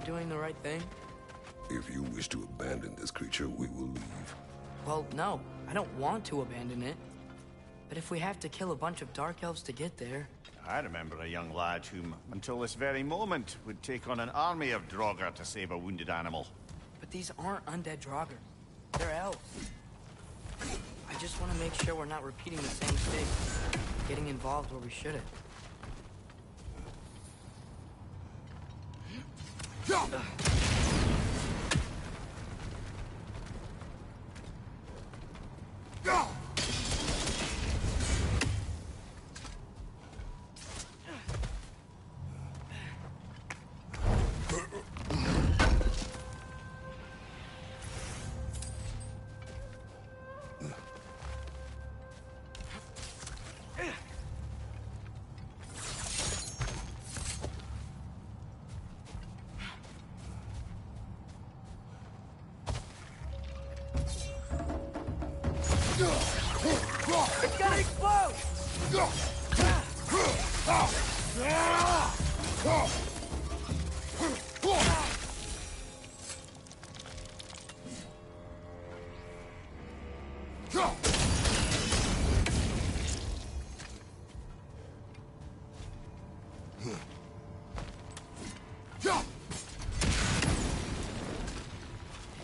Doing the right thing? If you wish to abandon this creature, we will leave. Well, no. I don't want to abandon it. But if we have to kill a bunch of Dark Elves to get there... I remember a young lad whom, until this very moment, would take on an army of Draugr to save a wounded animal. But these aren't undead Draugr. They're elves. I just want to make sure we're not repeating the same mistake. Getting involved where we shouldn't. It's gonna explode!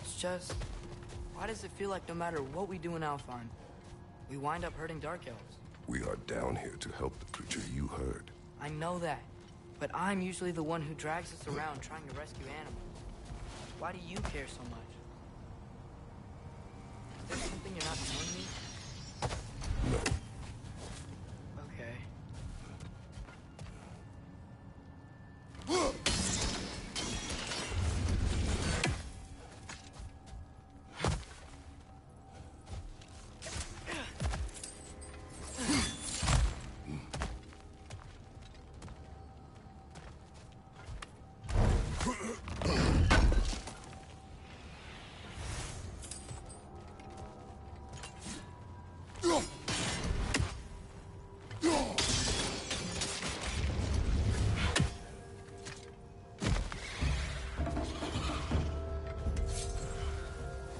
It's just... why does it feel like no matter what we do in Alfheim, we wind up hurting Dark Elves? We are down here to help the creature you heard. I know that, but I'm usually the one who drags us around trying to rescue animals. Why do you care so much? Is there something you're not telling me? No. Okay.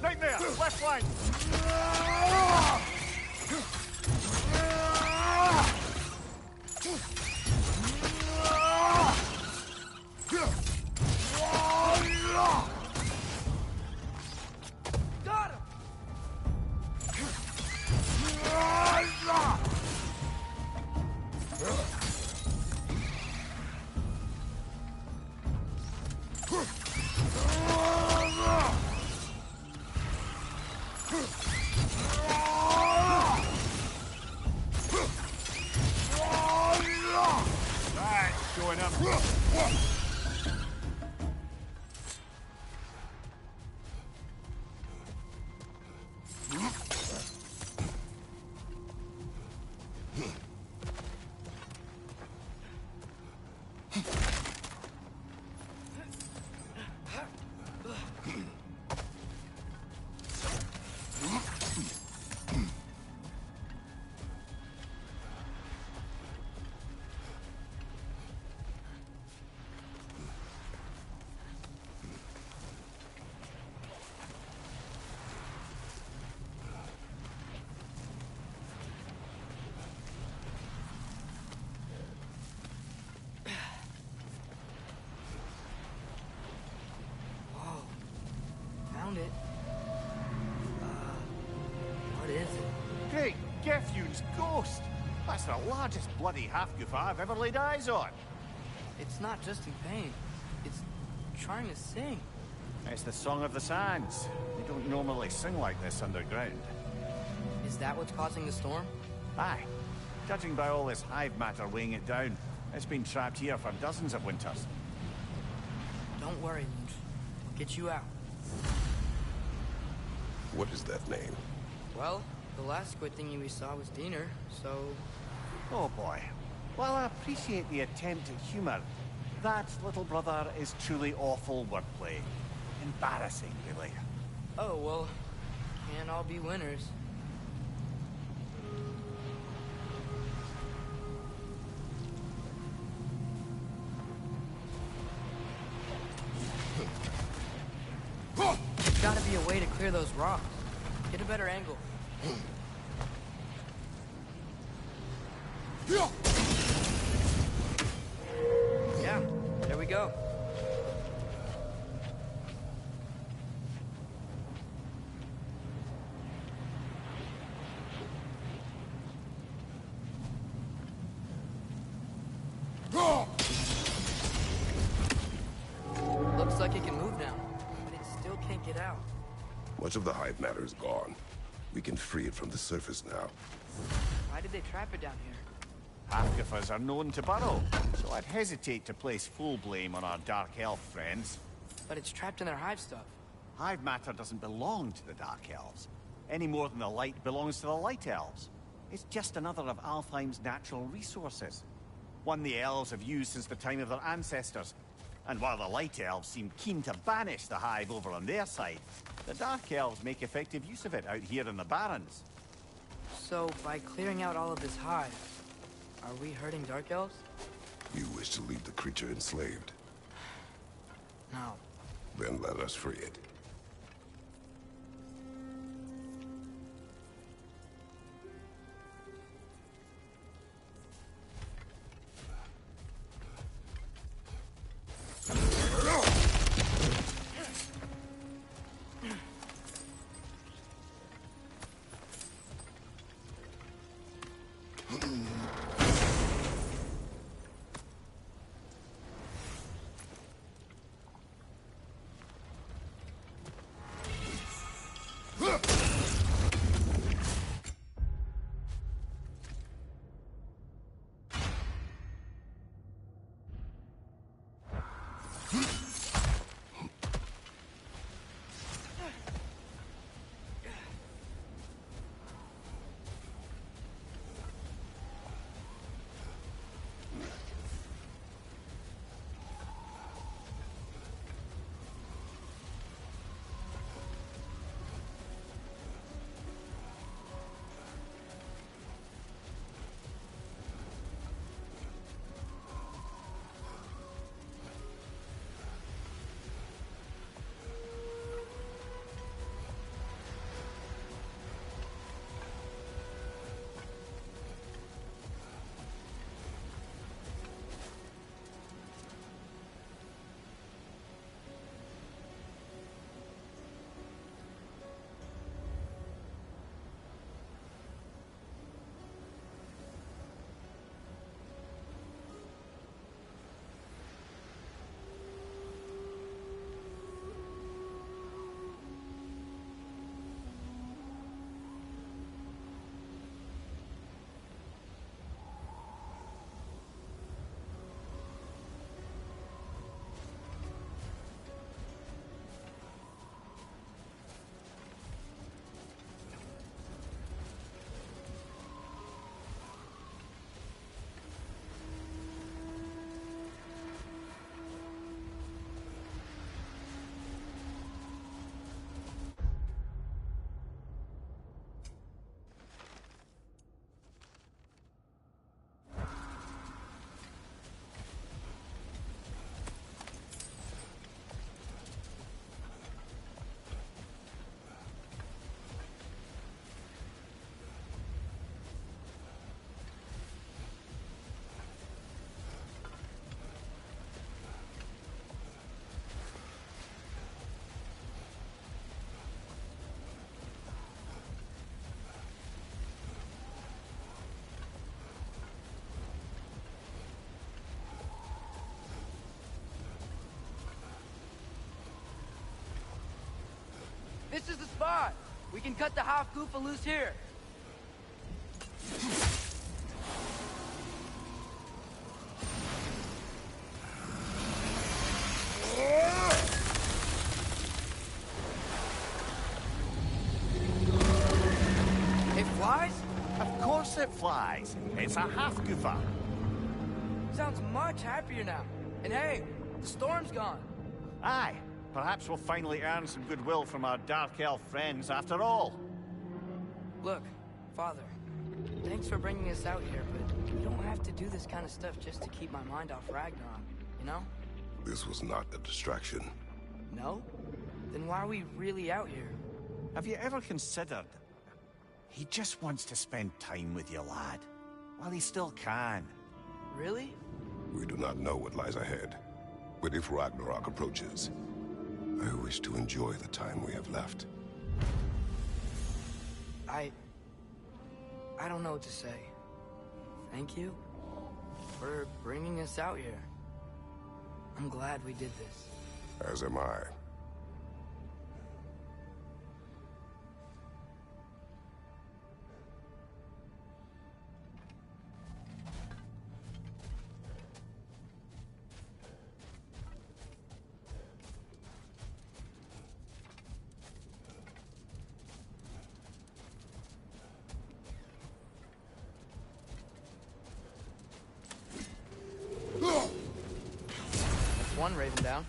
Right there! Left flank! Got him! Right, showing him. Great Gefyun's ghost! That's the largest bloody half-goof I've ever laid eyes on. It's not just in pain. It's trying to sing. It's the Song of the Sands. You don't normally sing like this underground. Is that what's causing the storm? Aye. Judging by all this hive matter weighing it down, it's been trapped here for dozens of winters. Don't worry, Lynch. I'll get you out. What is that name? Well, the last squid thingy we saw was Diener, so... Oh boy. While I appreciate the attempt at humor, that, little brother, is truly awful wordplay. Embarrassing, really. Oh, well, can't all be winners. There's gotta be a way to clear those rocks. Get a better angle. Yeah, there we go. Looks like it can move now, but it still can't get out. Much of the hive matter is gone. We can free it from the surface now. Why did they trap it down here? Half-goofers are known to burrow, so I'd hesitate to place full blame on our Dark Elf friends. But it's trapped in their hive stuff. Hive matter doesn't belong to the Dark Elves, any more than the light belongs to the Light Elves. It's just another of Alfheim's natural resources. One the elves have used since the time of their ancestors. And while the Light Elves seem keen to banish the hive over on their side, the Dark Elves make effective use of it out here in the Barrens. So, by clearing out all of this hive, are we hurting Dark Elves? You wish to leave the creature enslaved. No. Then let us free it. This is the spot! We can cut the half Goofa loose here. It flies? Of course it flies. It's a half goofa. Sounds much happier now. And hey, the storm's gone. Aye, perhaps we'll finally earn some goodwill from our Dark Elf friends after all. Look, Father, thanks for bringing us out here, but you don't have to do this kind of stuff just to keep my mind off Ragnarok, you know? This was not a distraction. No? Then why are we really out here? Have you ever considered... He just wants to spend time with you, lad. While he still can. Really? We do not know what lies ahead. But if Ragnarok approaches, I wish to enjoy the time we have left. I don't know what to say. Thank you for bringing us out here. I'm glad we did this. As am I. That's one raven down.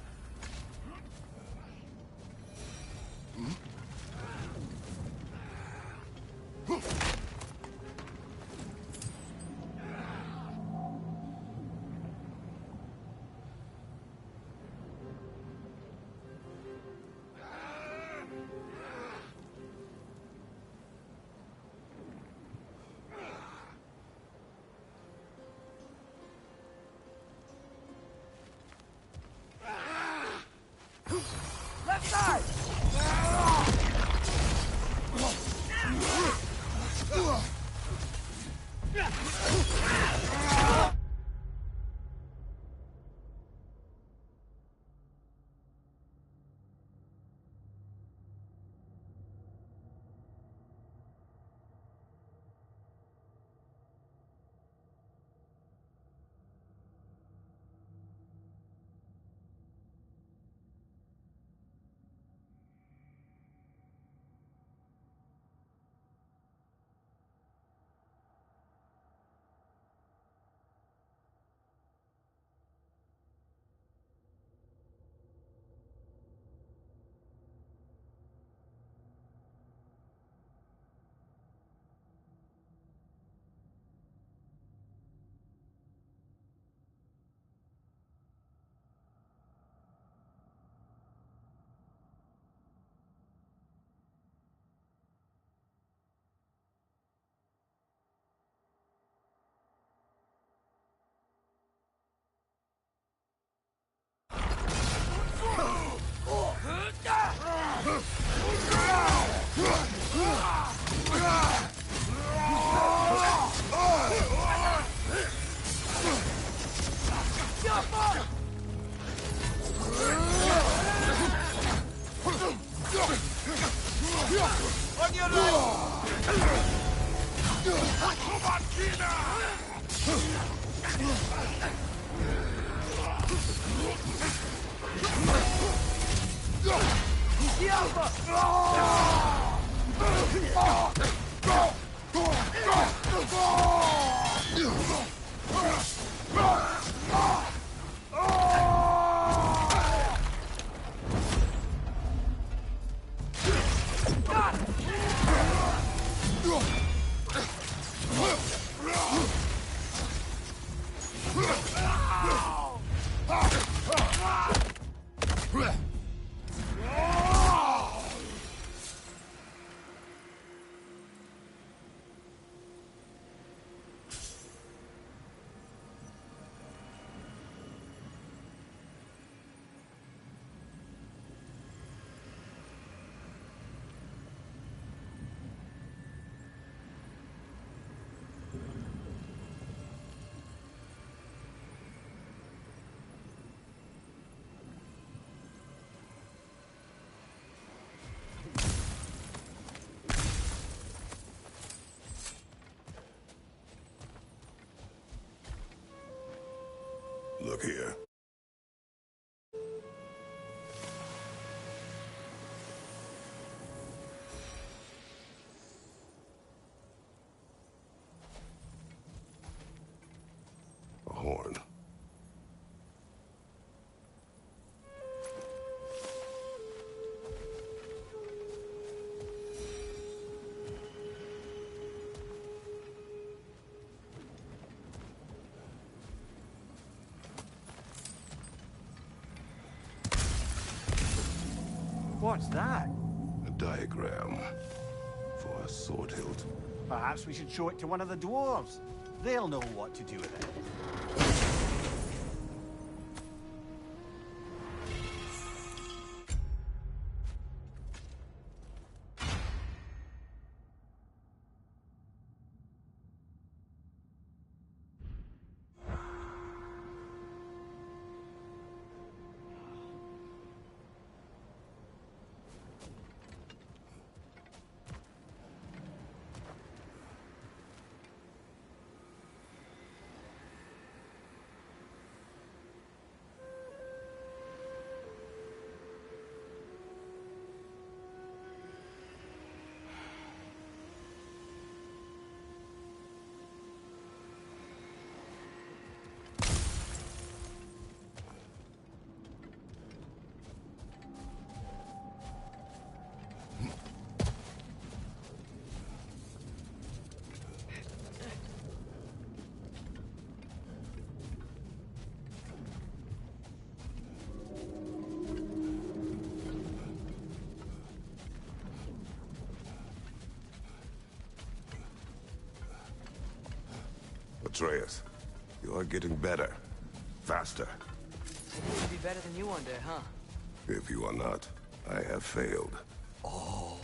Left side! On your Look here. A horn. What's that? A diagram for a sword hilt. Perhaps we should show it to one of the dwarves. They'll know what to do with it. Atreus, you are getting better. Faster. We'll be better than you one day, huh? If you are not, I have failed. Oh.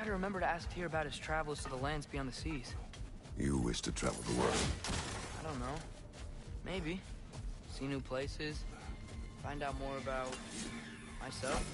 try to remember to ask Tyr about his travels to the lands beyond the seas. You wish to travel the world. I don't know. Maybe. See new places. Find out more about myself.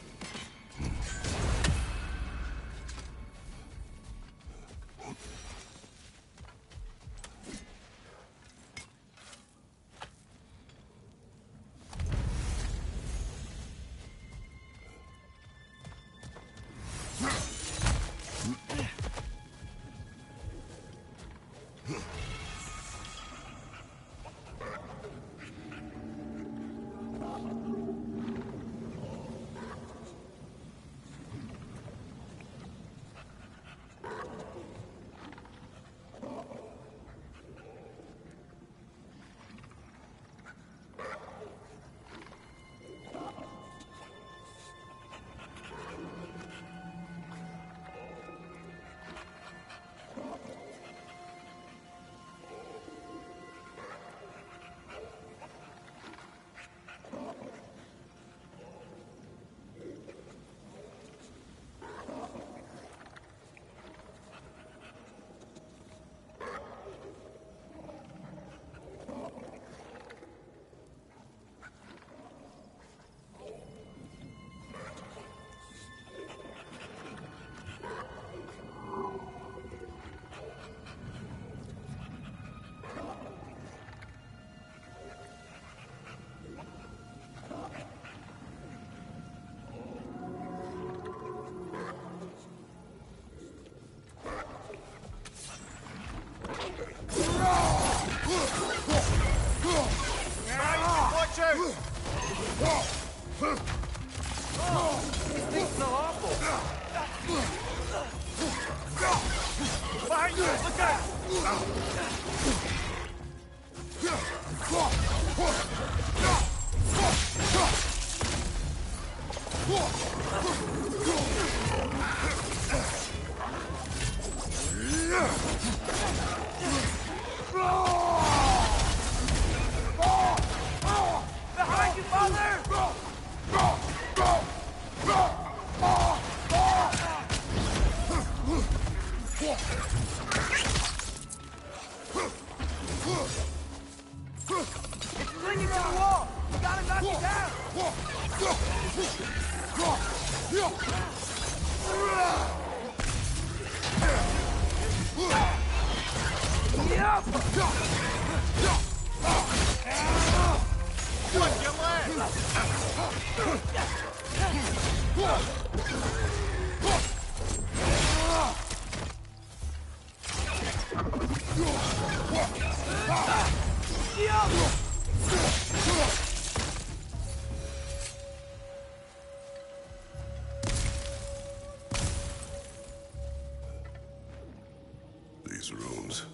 These runes.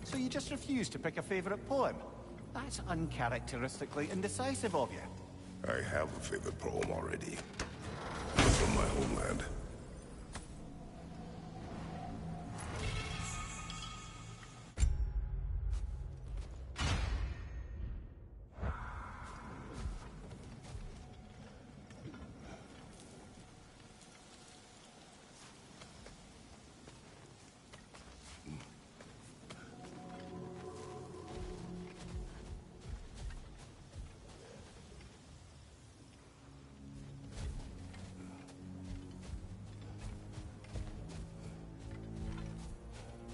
So you just refuse to pick a favorite poem? That's uncharacteristically indecisive of you. I have a favorite poem already. From my homeland.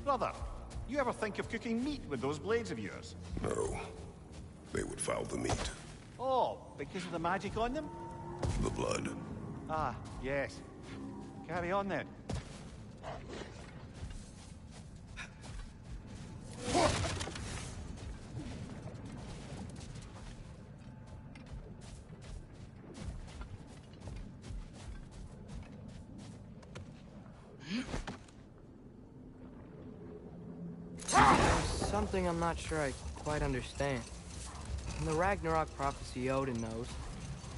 Brother, you ever think of cooking meat with those blades of yours? No. They would foul the meat. Oh, because of the magic on them? The blood. Ah, yes. Carry on then. Something I'm not sure I quite understand. In the Ragnarok prophecy Odin knows,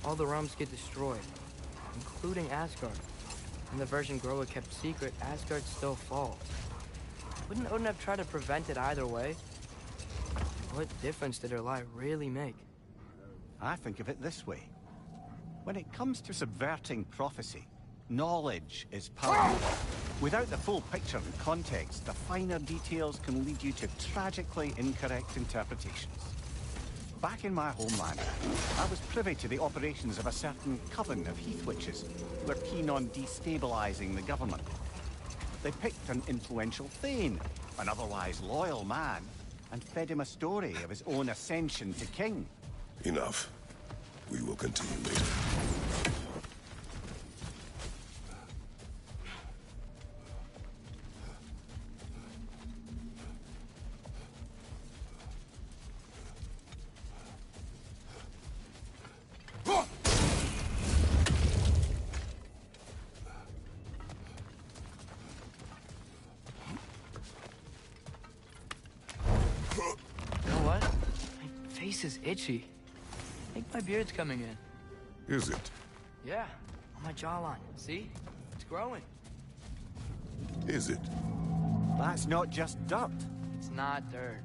all the realms get destroyed, including Asgard. And the version Groa kept secret, Asgard still falls. Wouldn't Odin have tried to prevent it either way? What difference did her lie really make? I think of it this way. When it comes to subverting prophecy, knowledge is power. Without the full picture and context, the finer details can lead you to tragically incorrect interpretations. Back in my homeland, I was privy to the operations of a certain coven of heath witches who were keen on destabilizing the government. They picked an influential thane, an otherwise loyal man, and fed him a story of his own ascension to king. Enough. We will continue later. Is itchy. I think my beard's coming in. Is it? Yeah, on my jawline. See? It's growing. Is it? That's not just dirt. It's not dirt.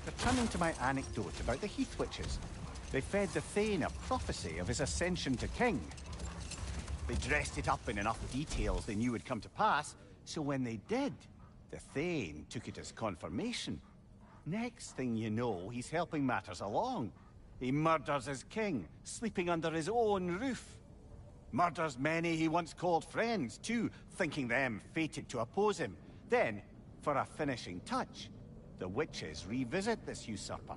Returning to my anecdote about the heath witches, they fed the Thane a prophecy of his ascension to king. They dressed it up in enough details they knew would come to pass, so when they did, the Thane took it as confirmation. Next thing you know, he's helping matters along. He murders his king, sleeping under his own roof. Murders many he once called friends, too, thinking them fated to oppose him. Then, for a finishing touch, the witches revisit this usurper.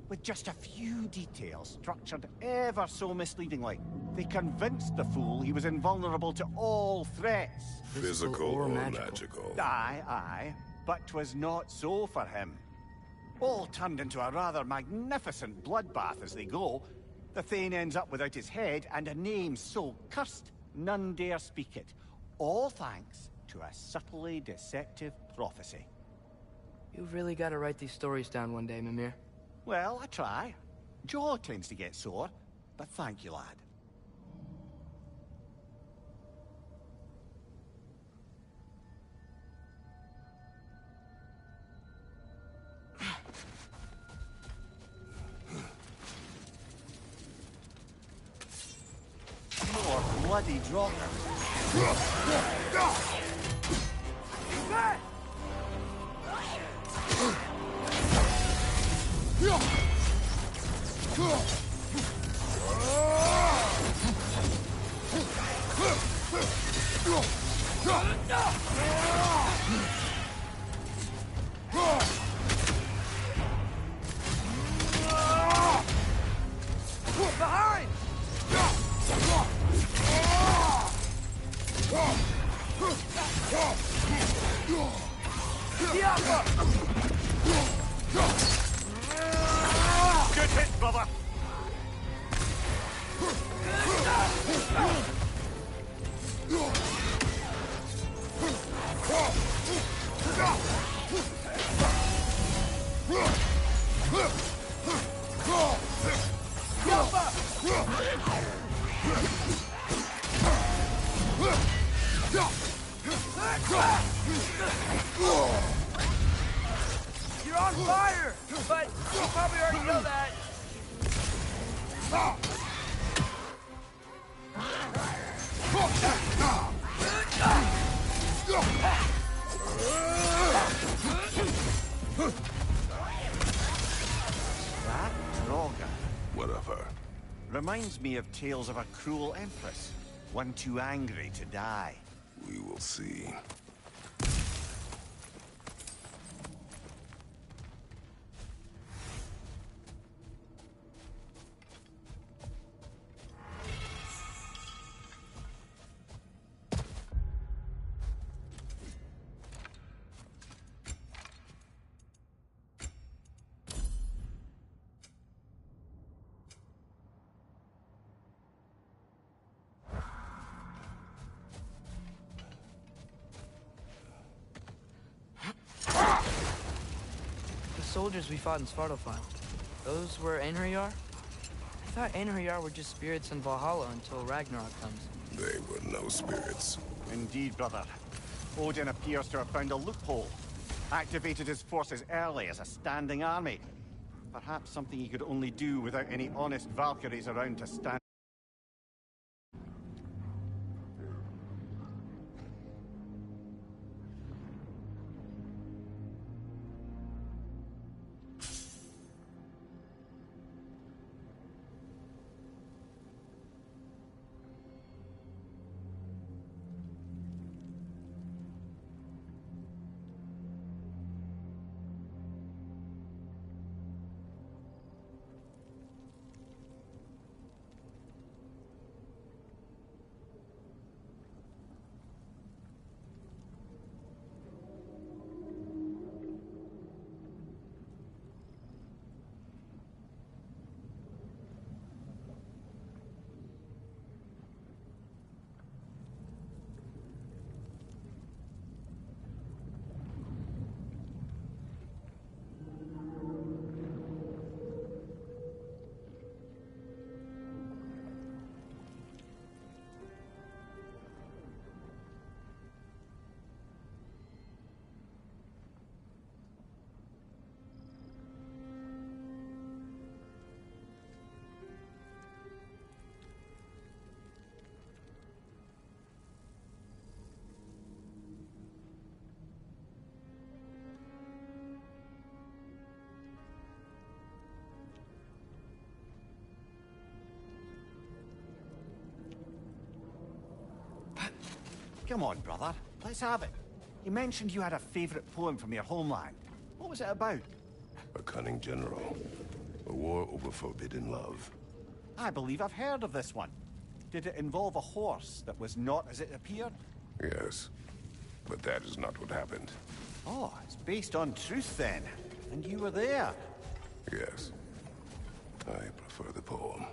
With just a few details structured ever so misleadingly, they convinced the fool he was invulnerable to all threats. Physical or magical? Aye, but 'twas not so for him. All turned into a rather magnificent bloodbath as they go. The Thane ends up without his head and a name so cursed none dare speak it. All thanks to a subtly deceptive prophecy. You've really got to write these stories down one day, Mimir. Well, I try. Jaw tends to get sore, but thank you, lad. More bloody droppers. Behind! Good hit, brother! You're on fire! But you probably already know that. That Droga What of her? reminds me of tales of a cruel empress, one too angry to die. We will see. soldiers we fought in Svartalfheim, those were Einherjar? I thought Einherjar were just spirits in Valhalla until Ragnarok comes. They were no spirits. Indeed, brother. Odin appears to have found a loophole. Activated his forces early as a standing army. Perhaps something he could only do without any honest Valkyries around to stand. Come on, brother. Let's have it. You mentioned you had a favorite poem from your homeland. What was it about? A cunning general. A war over forbidden love. I believe I've heard of this one. Did it involve a horse that was not as it appeared? Yes. But that is not what happened. Oh, it's based on truth then. And you were there. Yes. I prefer the poem.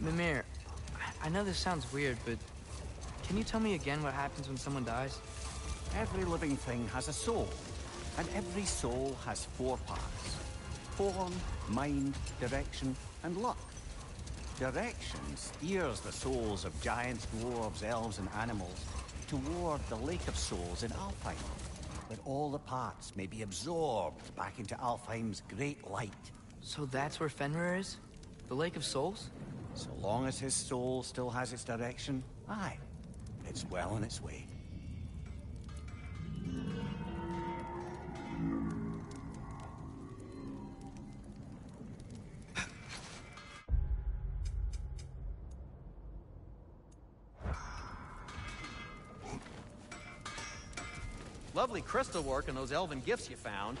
Mimir, I know this sounds weird, but can you tell me again what happens when someone dies? Every living thing has a soul. And every soul has 4 parts. Form, mind, direction, and luck. Direction steers the souls of giants, dwarves, elves, and animals toward the Lake of Souls in Alfheim, where all the parts may be absorbed back into Alfheim's great light. So that's where Fenrir is? The Lake of Souls? So long as his soul still has its direction, aye, it's well on its way. Lovely crystal work and those elven gifts you found.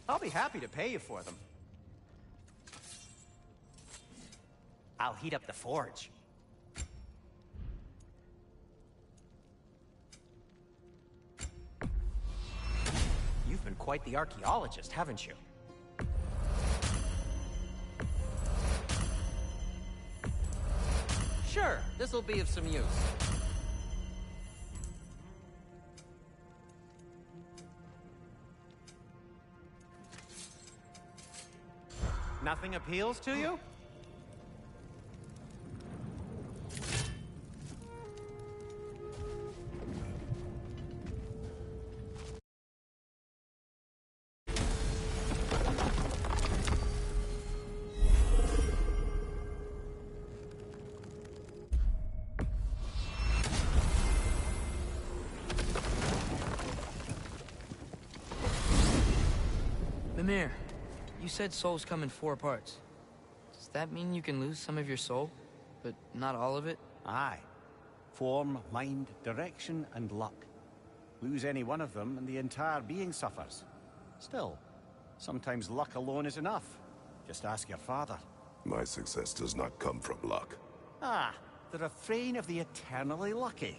I'll be happy to pay you for them. I'll heat up the forge. You've been quite the archaeologist, haven't you? Sure, this'll be of some use. Nothing appeals to you? Mimir, you said souls come in 4 parts. Does that mean you can lose some of your soul, but not all of it? Aye. Form, mind, direction, and luck. Lose any one of them, and the entire being suffers. Still, sometimes luck alone is enough. Just ask your father. My success does not come from luck. Ah, the refrain of the eternally lucky.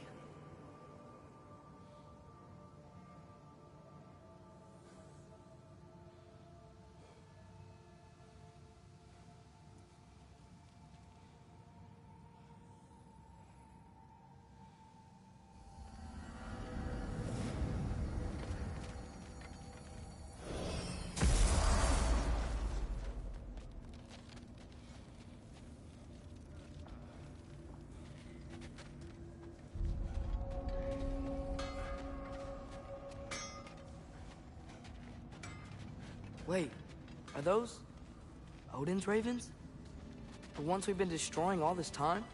Wait, are those Odin's ravens? The ones we've been destroying all this time?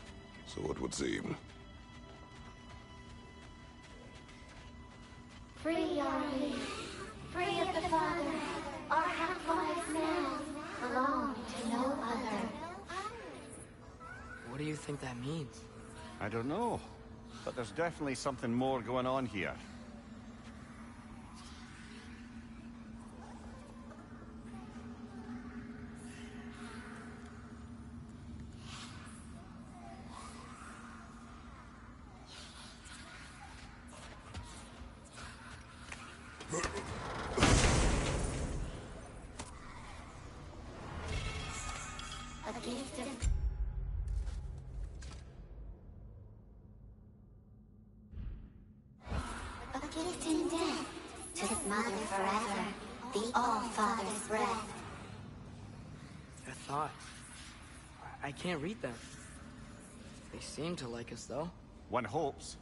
So it would seem. Free are we, free of the Father. Our half-lives now belong to no other. What do you think that means? I don't know, but there's definitely something more going on here. A gift of... A gift in death, to his mother forever, the All-Father's breath. A thought. I can't read them. They seem to like us, though. One hopes.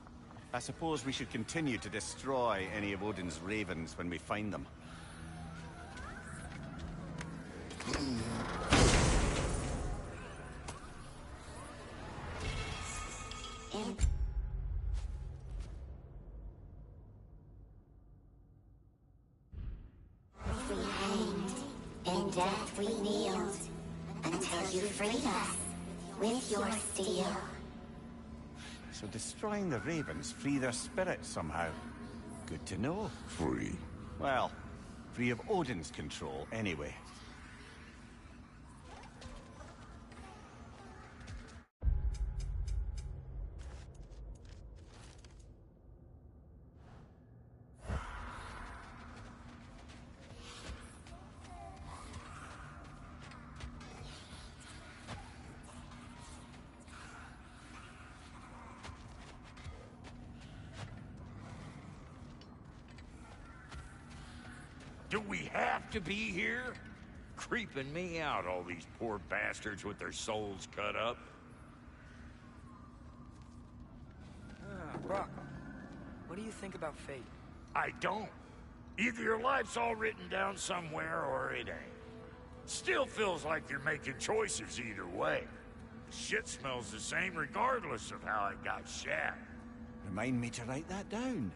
I suppose we should continue to destroy any of Odin's ravens when we find them. In... We hanged, in death we kneeled, until you freed us with your steel. So destroying the ravens free their spirits somehow. Good to know. Free. Well, free of Odin's control, anyway. Do we have to be here? Creeping me out, all these poor bastards with their souls cut up. Brock, what do you think about fate? I don't. Either your life's all written down somewhere or it ain't. Still feels like you're making choices either way. The shit smells the same regardless of how it got shat. Remind me to write that down.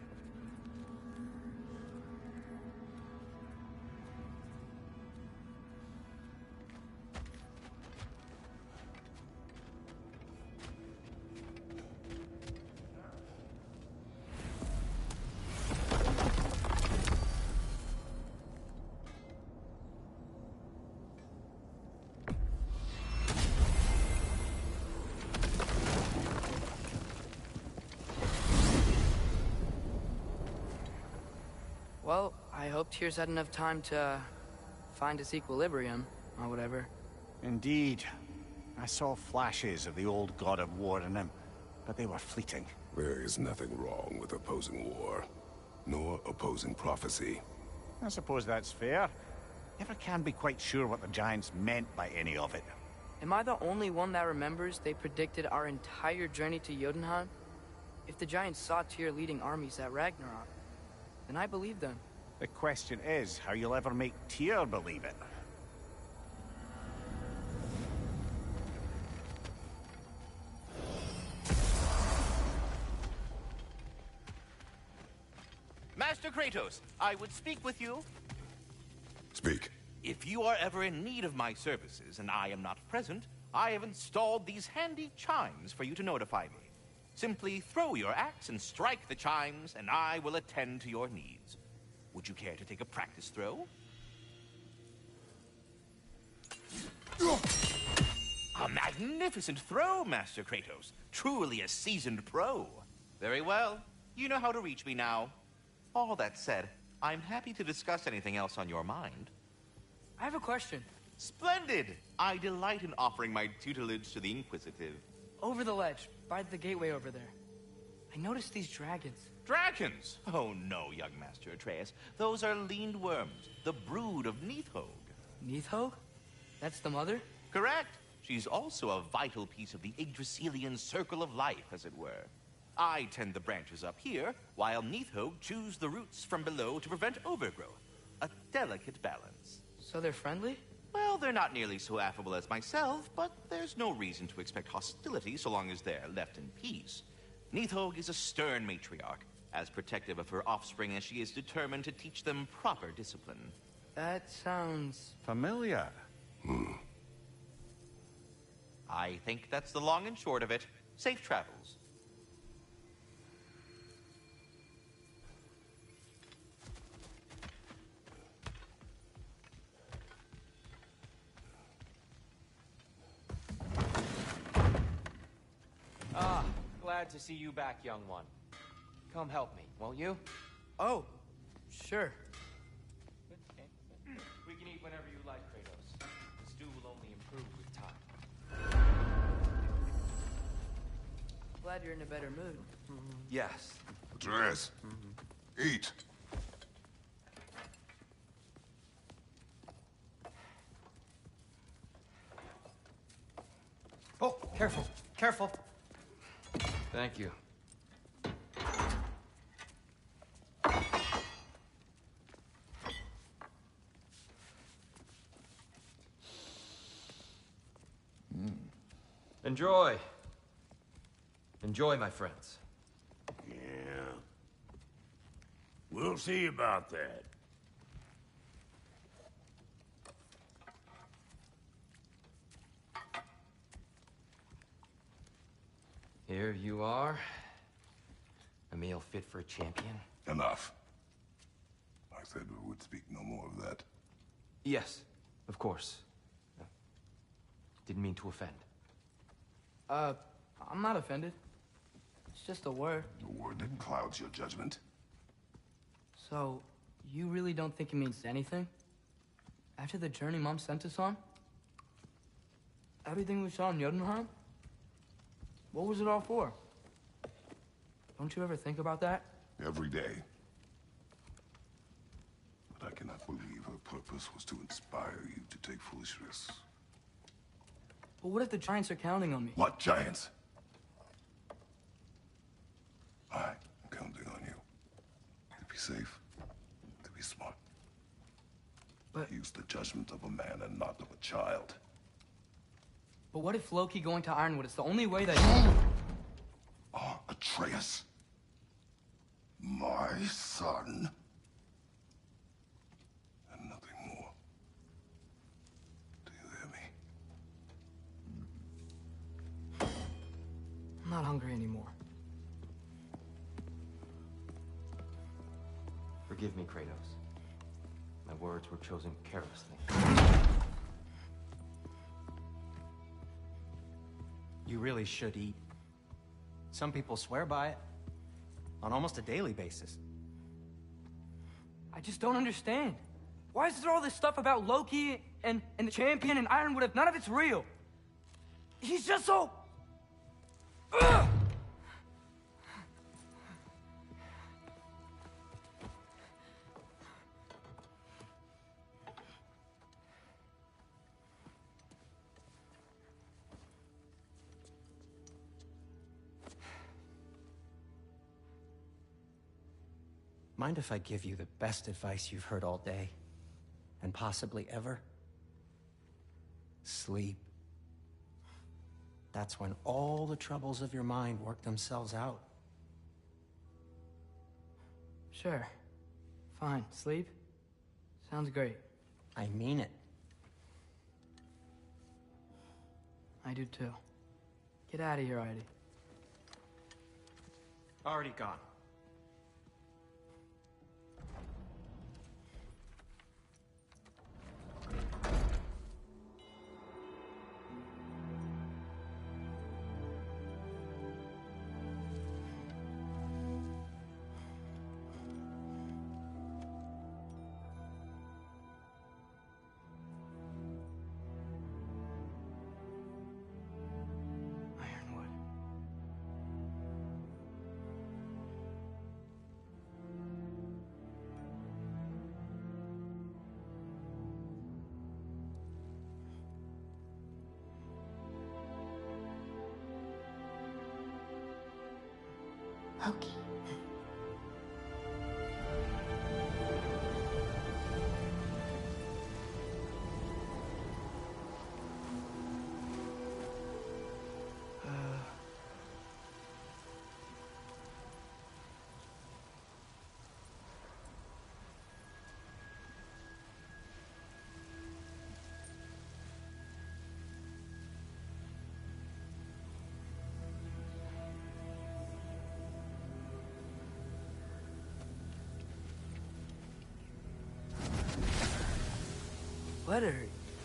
Well, I hope Tyr's had enough time to find its equilibrium, or whatever. Indeed. I saw flashes of the old god of war in him, but they were fleeting. There is nothing wrong with opposing war, nor opposing prophecy. I suppose that's fair. Never can be quite sure what the Giants meant by any of it. Am I the only one that remembers they predicted our entire journey to Jotunheim? If the Giants saw Tyr leading armies at Ragnarok, then I believe them. The question is how you'll ever make Tyr believe it. Master Kratos, I would speak with you. Speak. If you are ever in need of my services and I am not present, I have installed these handy chimes for you to notify me. Simply throw your axe and strike the chimes, and I will attend to your needs. Would you care to take a practice throw? A magnificent throw, Master Kratos. Truly a seasoned pro. Very well. You know how to reach me now. All that said, I'm happy to discuss anything else on your mind. I have a question. Splendid! I delight in offering my tutelage to the inquisitive. Over the ledge, by the gateway over there. I noticed these dragons. Dragons? Oh no, young Master Atreus. Those are leaned worms, the brood of Nidhogg. Nidhogg? That's the mother? Correct. She's also a vital piece of the Yggdrasilian circle of life, as it were. I tend the branches up here, while Nidhogg chews the roots from below to prevent overgrowth. A delicate balance. So they're friendly? Well, they're not nearly so affable as myself, but there's no reason to expect hostility so long as they're left in peace. Nidhogg is a stern matriarch, as protective of her offspring as she is determined to teach them proper discipline. That sounds... Familiar. I think that's the long and short of it. Safe travels. Glad to see you back, young one. Come help me, won't you? Oh, sure. We can eat whenever you like, Kratos. The stew will only improve with time. Glad you're in a better mood. Yes. Atreus, eat. Oh, careful, careful. Thank you. Enjoy. Enjoy, my friends. Yeah. We'll see about that. Here you are. A meal fit for a champion. Enough. I said we would speak no more of that. Yes, of course. Didn't mean to offend. I'm not offended. It's just a word. The word that clouds your judgment. So, you really don't think it means anything? After the journey Mom sent us on? Everything we saw in Jotunheim? What was it all for? Don't you ever think about that? Every day. But I cannot believe her purpose was to inspire you to take foolish risks. But what if the Giants are counting on me? What giants? I am counting on you. To be safe, to be smart. But... Use the judgment of a man and not of a child. But what if Loki going to Ironwood is the only way that... Atreus. My son. And nothing more. Do you hear me? I'm not hungry anymore. Forgive me, Kratos. My words were chosen carelessly. You really should eat. Some people swear by it. On almost a daily basis. I just don't understand. Why is there all this stuff about Loki and the champion and Ironwood if none of it's real? He's just so... Ugh! Mind if I give you the best advice you've heard all day? And possibly ever? Sleep. That's when all the troubles of your mind work themselves out. Sure. Fine. Sleep? Sounds great. I mean it. I do too. Get out of here, Heidi. Already gone. Ironwood. Loki. Letter.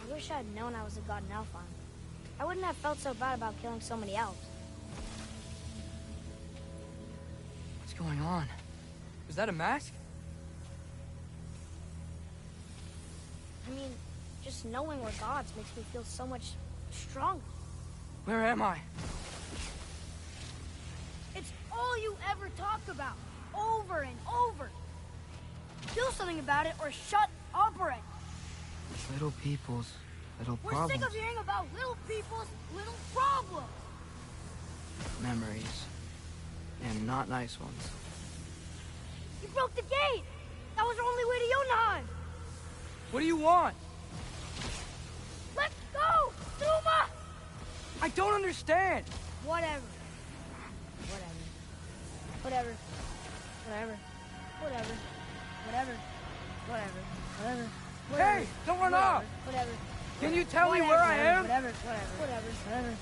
I wish I had known I was a god in Alfheim. I wouldn't have felt so bad about killing so many elves. What's going on? Is that a mask? I mean, just knowing we're gods makes me feel so much stronger. Where am I? It's all you ever talk about, over and over. Do something about it or shut up already. Little people's little We're problems. sick of hearing about little people's little problems. Memories. And not nice ones. You broke the gate. That was our only way to Jotunheim. What do you want? Let's go, Zuma! I don't understand. Whatever. Whatever. Whatever. Whatever. Whatever. Whatever. Whatever. Whatever. Hey, don't run off. Whatever. Can you tell me where I am? Whatever. Whatever. Whatever.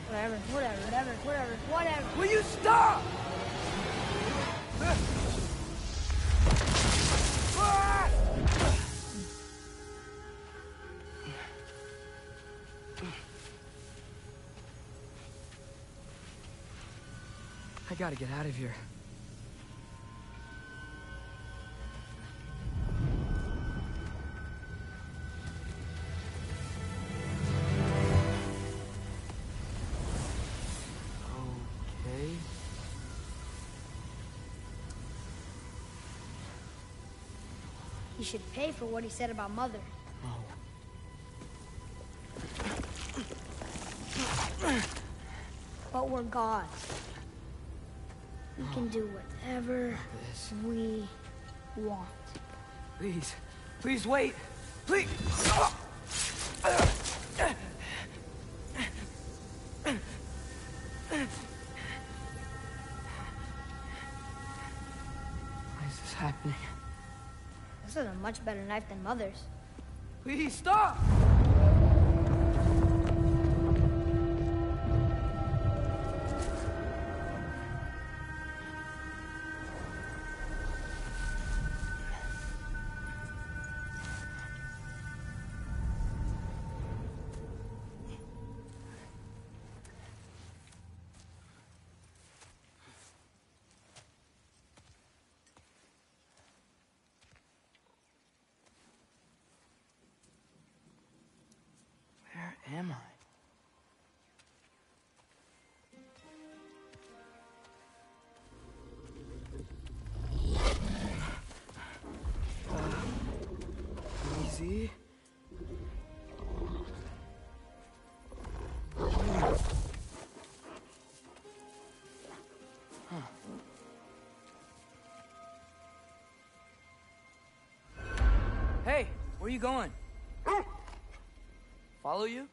Whatever. Whatever. Whatever. Whatever. Will you stop? I gotta get out of here. Okay. He should pay for what he said about Mother. But we're gods. We can do whatever we want. Please. Please wait. Please. Why is this happening? This is a much better knife than Mother's. Please stop! Where are you going? Follow you?